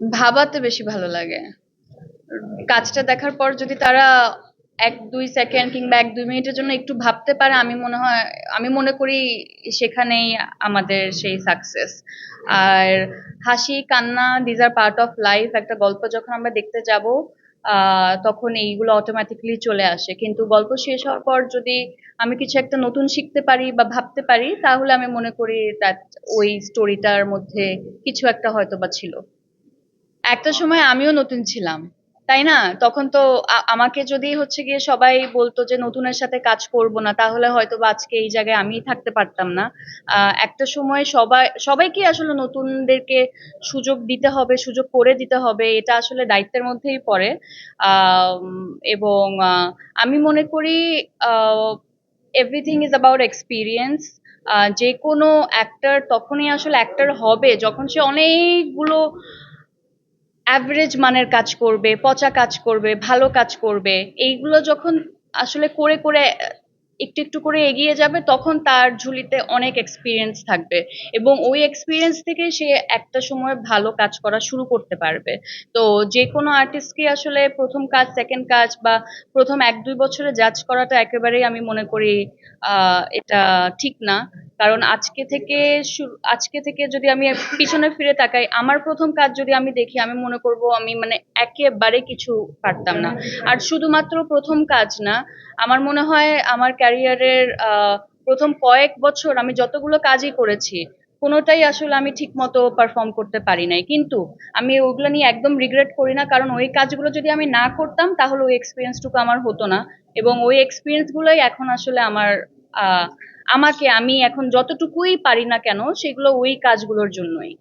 ভাবাতে বেশি ভালো লাগে। কাজটা দেখার পর যদি তারা ১-২ সেকেন্ড কিংবা ১-২ মিনিটের জন্য একটু ভাবতে পারে, আমি মনে করি সেখানেই আমাদের সেই সাকসেস। আর হাসি, কান্না these are part of life। একটা গল্প যখন আমরা দেখতে যাব তখন এইগুলো অটোমেটিক্যালি চলে আসে। কিন্তু গল্প শেষ হওয়ার পর যদি আমি কিছু একটা নতুন শিখতে পারি বা ভাবতে পারি, তাহলে আমি মনে করি দ্যাট ওই স্টোরিটার মধ্যে কিছু একটা হয়তোবা ছিল। একটা সময় আমিও নতুন ছিলাম, তাই না? তখন তো আমাকে যদি হচ্ছে গিয়ে সবাই বলতো যে নতুনের সাথে কাজ করব না, তাহলে হয়তো বা আজকে এই জায়গায় আমি থাকতে পারতাম না। একটা সময় সবাইকে আসলে নতুনদেরকে সুযোগ দিতে হবে, সুযোগ করে দিতে হবে, এটা আসলে দায়িত্বের মধ্যেই পড়ে। এবং আমি মনে করি এভরিথিং ইজ অ্যাবাউট এক্সপিরিয়েন্স। যে কোনো অ্যাক্টর তখনই আসলে অ্যাক্টর হবে যখন সে অনেকগুলো অ্যাভারেজ মানের কাজ করবে, পচা কাজ করবে, ভালো কাজ করবে। এইগুলো যখন আসলে করে, করে একটু, একটু করে এগিয়ে যাবে, তখন তার ঝুলিতে অনেক এক্সপেরিয়েন্স থাকবে এবং ওই এক্সপেরিয়েন্স থেকে সে একটা সময় ভালো কাজ করা শুরু করতে পারবে। তো যেকোনো আর্টিস্টকে আসলে ১ম কাজ, 2nd কাজ বা ১ম ১-২ বছরে জাজ করাটা একেবারেই আমি মনে করি এটা ঠিক না। কারণ আজকে থেকে যদি আমি পিছনে ফিরে তাকাই, আমার ১ম কাজ যদি আমি দেখি, আমি মনে করব আমি মানে একেবারে কিছু পারতাম না। আর শুধুমাত্র ১ম কাজ না, আমার মনে হয় আমার ক্যারিয়ারের ১ম কয়েক বছর আমি যতগুলো কাজই করেছি, কোনোটাই আসলে আমি ঠিকমতো পারফর্ম করতে পারি নাই। কিন্তু আমি ওগুলো নিয়ে একদম রিগ্রেট করি না, কারণ ওই কাজগুলো যদি আমি না করতাম তাহলে ওই এক্সপেরিয়েন্সটুকু আমার হতো না। এবং ওই এক্সপেরিয়েন্স গুলোই এখন আসলে আহ আমি এখন যতটুকুই পারি না কেন সেগুলো ওই কাজগুলোর জন্যই।